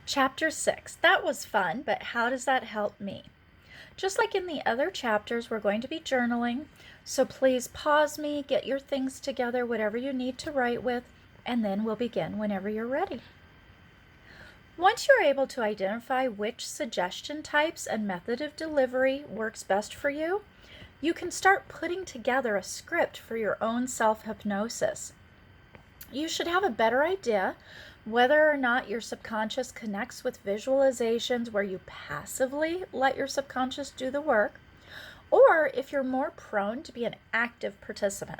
Chapter 6. That was fun, but how does that help me? Just like in the other chapters, we're going to be journaling. So please pause me, get your things together, whatever you need to write with, and then we'll begin whenever you're ready. Once you're able to identify which suggestion types and method of delivery works best for you, you can start putting together a script for your own self-hypnosis. You should have a better idea whether or not your subconscious connects with visualizations where you passively let your subconscious do the work, or if you're more prone to be an active participant.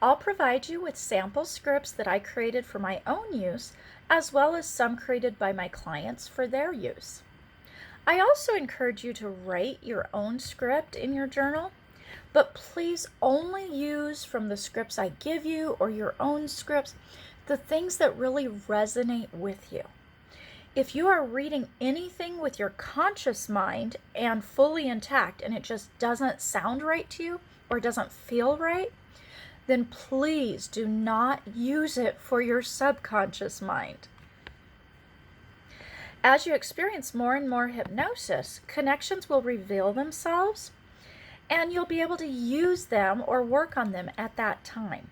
I'll provide you with sample scripts that I created for my own use, as well as some created by my clients for their use. I also encourage you to write your own script in your journal, but please only use from the scripts I give you or your own scripts the things that really resonate with you. If you are reading anything with your conscious mind and fully intact and it just doesn't sound right to you or doesn't feel right, then please do not use it for your subconscious mind. As you experience more and more hypnosis, connections will reveal themselves and you'll be able to use them or work on them at that time.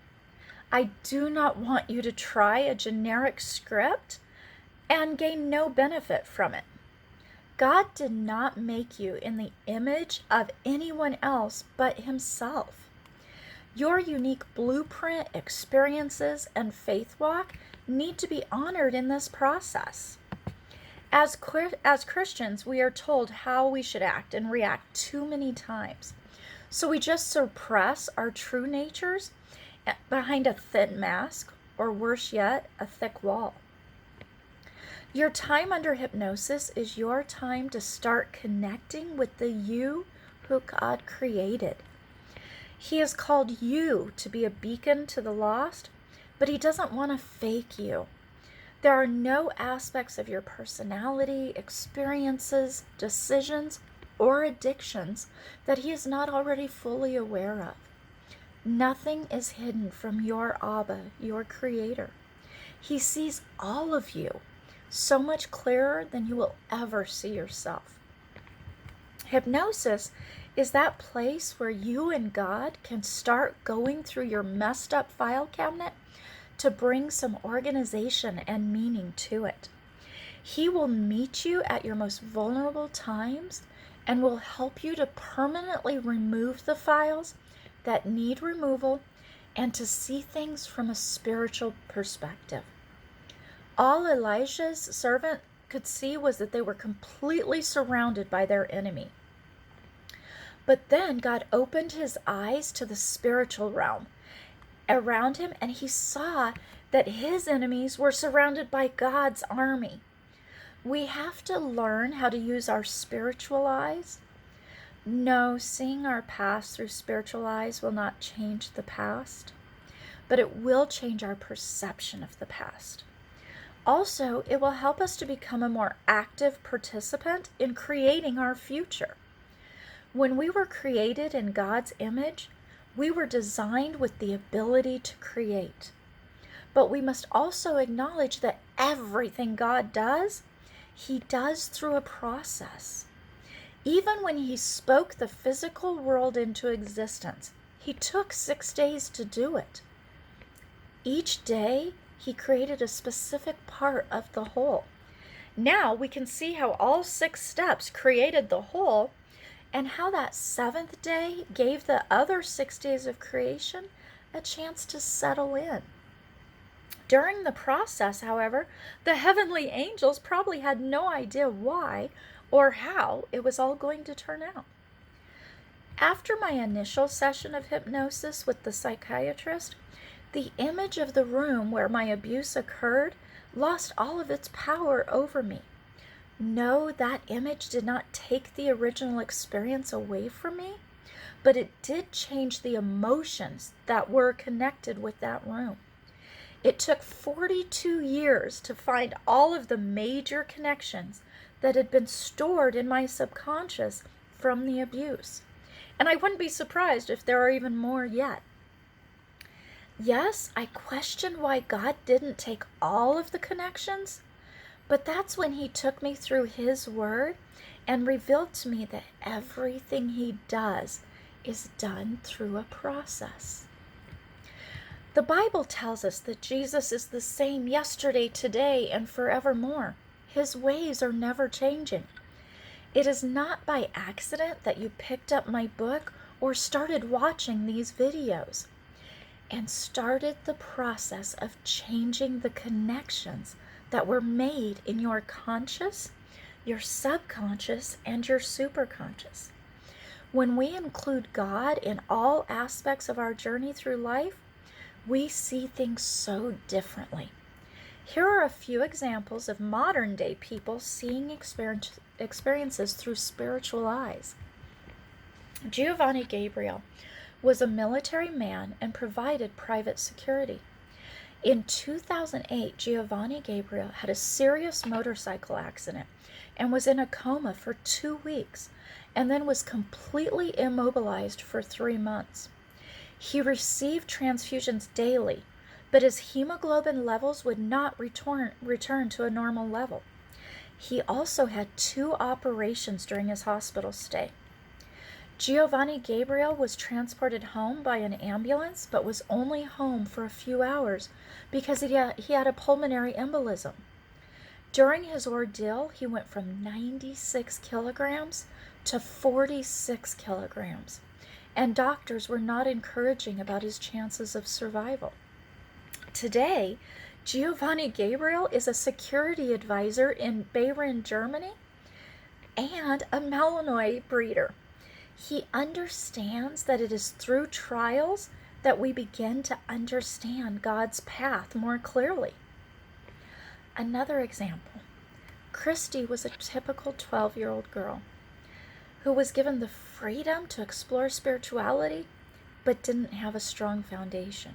I do not want you to try a generic script and gain no benefit from it. God did not make you in the image of anyone else but Himself. Your unique blueprint, experiences, and faith walk need to be honored in this process. As Christians, we are told how we should act and react too many times. So we just suppress our true natures behind a thin mask, or worse yet, a thick wall. Your time under hypnosis is your time to start connecting with the you who God created. He has called you to be a beacon to the lost, but He doesn't want to fake you. There are no aspects of your personality, experiences, decisions, or addictions that He is not already fully aware of. Nothing is hidden from your Abba, your Creator. He sees all of you so much clearer than you will ever see yourself. Hypnosis is that place where you and God can start going through your messed up file cabinet to bring some organization and meaning to it. He will meet you at your most vulnerable times and will help you to permanently remove the files that need removal and to see things from a spiritual perspective. All Elijah's servant could see was that they were completely surrounded by their enemy. But then God opened his eyes to the spiritual realm around him, and he saw that his enemies were surrounded by God's army. We have to learn how to use our spiritual eyes. No, seeing our past through spiritual eyes will not change the past, but it will change our perception of the past. Also, it will help us to become a more active participant in creating our future. When we were created in God's image, we were designed with the ability to create. But we must also acknowledge that everything God does, He does through a process. Even when He spoke the physical world into existence, He took 6 days to do it. Each day, He created a specific part of the whole. Now we can see how all 6 steps created the whole, and how that 7th day gave the other 6 days of creation a chance to settle in. During the process, however, the heavenly angels probably had no idea why or how it was all going to turn out. After my initial session of hypnosis with the psychiatrist, the image of the room where my abuse occurred lost all of its power over me. No, that image did not take the original experience away from me, but it did change the emotions that were connected with that room. It took 42 years to find all of the major connections that had been stored in my subconscious from the abuse. And I wouldn't be surprised if there are even more yet. Yes, I question why God didn't take all of the connections, But that's when he took me through his word and revealed to me that everything he does is done through a process. The Bible tells us that Jesus is the same yesterday, today, and forevermore. His ways are never changing. It is not by accident that you picked up my book or started watching these videos and started the process of changing the connections that were made in your conscious, your subconscious, and your superconscious. When we include God in all aspects of our journey through life, we see things so differently. Here are a few examples of modern day people seeing experiences through spiritual eyes. Giovanni Gabriel was a military man and provided private security. In 2008, Giovanni Gabriel had a serious motorcycle accident and was in a coma for 2 weeks and then was completely immobilized for 3 months. He received transfusions daily, but his hemoglobin levels would not return to a normal level. He also had 2 operations during his hospital stay. Giovanni Gabriel was transported home by an ambulance, but was only home for a few hours because he had a pulmonary embolism. During his ordeal, he went from 96 kilograms to 46 kilograms, and doctors were not encouraging about his chances of survival. Today, Giovanni Gabriel is a security advisor in Bayern, Germany, and a Malinois breeder. He understands that it is through trials that we begin to understand God's path more clearly. Another example, Christy was a typical 12-year-old girl who was given the freedom to explore spirituality, but didn't have a strong foundation.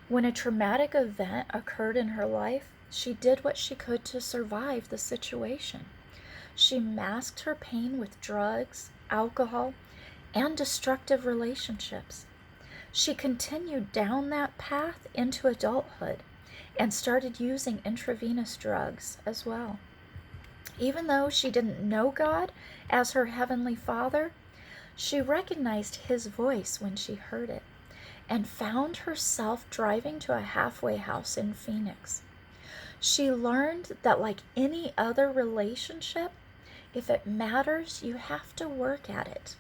When a traumatic event occurred in her life, she did what she could to survive the situation. She masked her pain with drugs, alcohol, and destructive relationships. She continued down that path into adulthood and started using intravenous drugs as well. Even though she didn't know God as her heavenly Father, she recognized his voice when she heard it and found herself driving to a halfway house in Phoenix. She learned that, like any other relationship, if it matters, you have to work at it.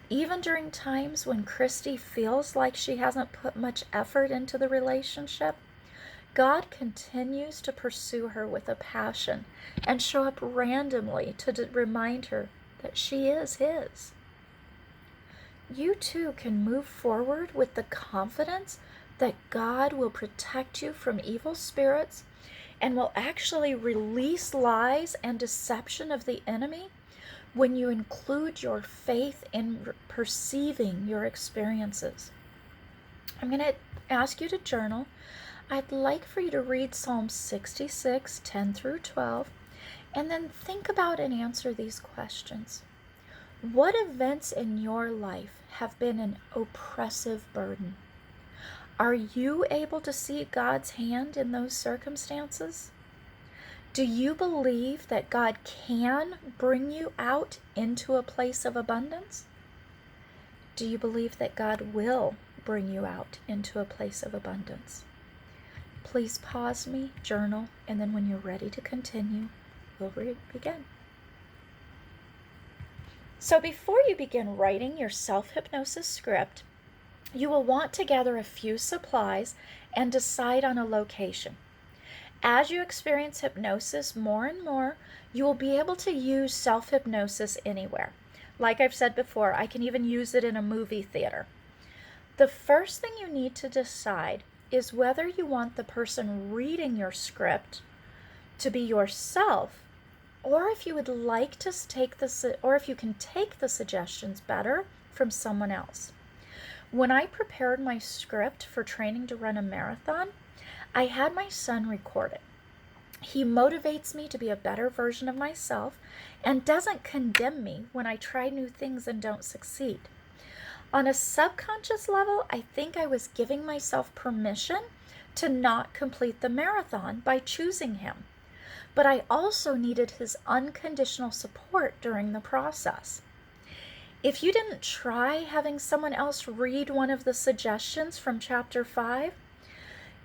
Even during times when Christy feels like she hasn't put much effort into the relationship, God continues to pursue her with a passion and show up randomly to remind her that she is his. You too can move forward with the confidence that God will protect you from evil spirits and will actually release lies and deception of the enemy when you include your faith in perceiving your experiences. I'm going to ask you to journal. I'd like for you to read Psalm 66, 10 through 12, and then think about and answer these questions. What events in your life have been an oppressive burden? Are you able to see God's hand in those circumstances? Do you believe that God can bring you out into a place of abundance? Do you believe that God will bring you out into a place of abundance? Please pause me, journal, and then when you're ready to continue, we'll begin. So before you begin writing your self-hypnosis script, you will want to gather a few supplies and decide on a location. As you experience hypnosis more and more, you will be able to use self-hypnosis anywhere. Like I've said before, I can even use it in a movie theater. The first thing you need to decide is whether you want the person reading your script to be yourself, or if you would like to or if you can take the suggestions better from someone else. When I prepared my script for training to run a marathon, I had my son record it. He motivates me to be a better version of myself and doesn't condemn me when I try new things and don't succeed. On a subconscious level, I think I was giving myself permission to not complete the marathon by choosing him. but I also needed his unconditional support during the process. If you didn't try having someone else read one of the suggestions from chapter 5,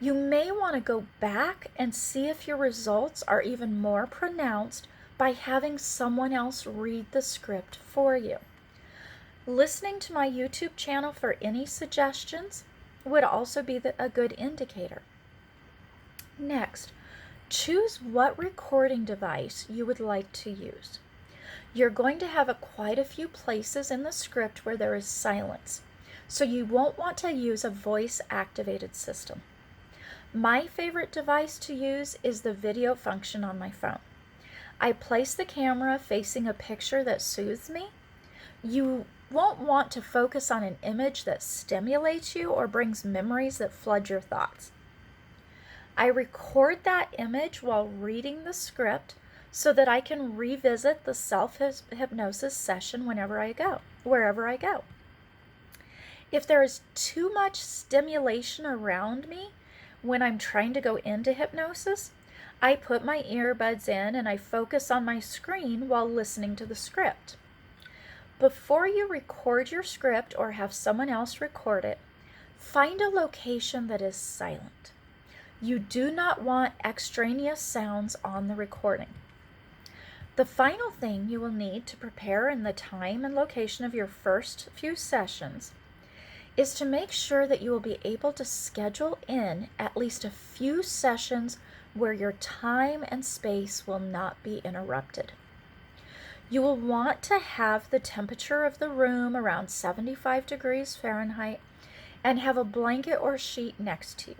you may want to go back and see if your results are even more pronounced by having someone else read the script for you. Listening to my YouTube channel for any suggestions would also be a good indicator. Next, choose what recording device you would like to use. You're going to have quite a few places in the script where there is silence, so you won't want to use a voice-activated system. My favorite device to use is the video function on my phone. I place the camera facing a picture that soothes me. You won't want to focus on an image that stimulates you or brings memories that flood your thoughts. I record that image while reading the script so that I can revisit the self-hypnosis session wherever I go. If there is too much stimulation around me when I'm trying to go into hypnosis, I put my earbuds in and I focus on my screen while listening to the script. Before you record your script or have someone else record it, find a location that is silent. You do not want extraneous sounds on the recording. The final thing you will need to prepare in the time and location of your first few sessions is to make sure that you will be able to schedule in at least a few sessions where your time and space will not be interrupted. You will want to have the temperature of the room around 75 degrees Fahrenheit and have a blanket or sheet next to you.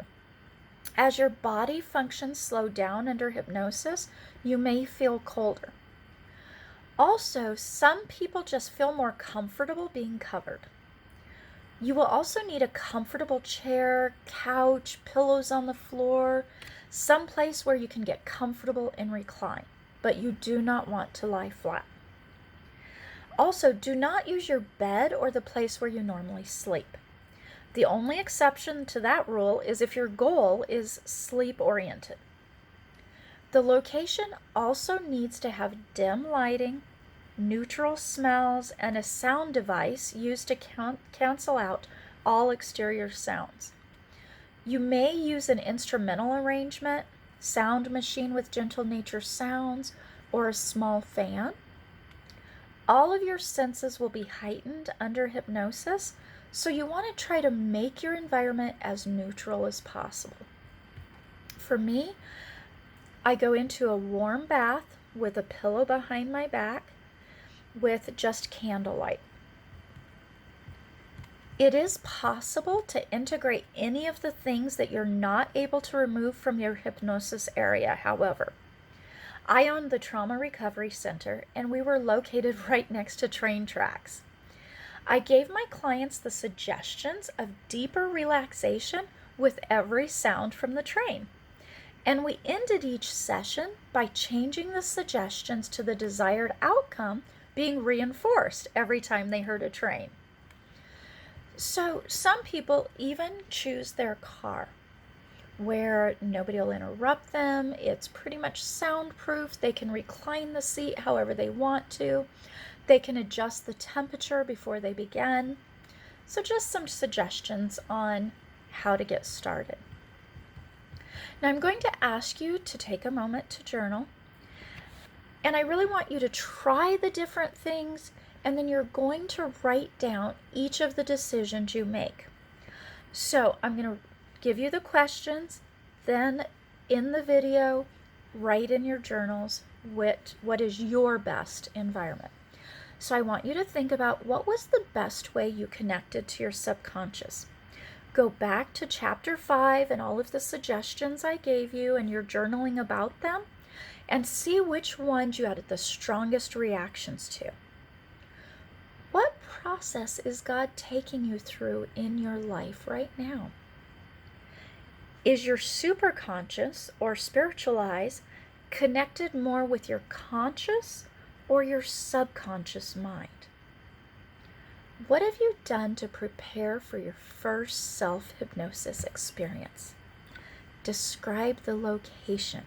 As your body functions slow down under hypnosis, you may feel colder. Also, some people just feel more comfortable being covered. You will also need a comfortable chair, couch, pillows on the floor, some place where you can get comfortable and recline, but you do not want to lie flat. Also, do not use your bed or the place where you normally sleep. The only exception to that rule is if your goal is sleep-oriented. The location also needs to have dim lighting, neutral smells, and a sound device used to cancel out all exterior sounds. You may use an instrumental arrangement, sound machine with gentle nature sounds, or a small fan. All of your senses will be heightened under hypnosis, so you want to try to make your environment as neutral as possible. For me, I go into a warm bath with a pillow behind my back with just candlelight. It is possible to integrate any of the things that you're not able to remove from your hypnosis area, however. I owned the Trauma Recovery Center, and we were located right next to train tracks. I gave my clients the suggestions of deeper relaxation with every sound from the train. And we ended each session by changing the suggestions to the desired outcome being reinforced every time they heard a train. So some people even choose their car where nobody will interrupt them. It's pretty much soundproof. They can recline the seat however they want to. They can adjust the temperature before they begin. So just some suggestions on how to get started. Now I'm going to ask you to take a moment to journal, and I really want you to try the different things, and then you're going to write down each of the decisions you make. So I'm going to give you the questions, then in the video, write in your journals what is your best environment. So I want you to think about what was the best way you connected to your subconscious. Go back to chapter 5 and all of the suggestions I gave you, and you're journaling about them, and see which ones you had the strongest reactions to. What process is God taking you through in your life right now? Is your superconscious or spiritual eyes connected more with your conscious or your subconscious mind? What have you done to prepare for your first self-hypnosis experience? Describe the location.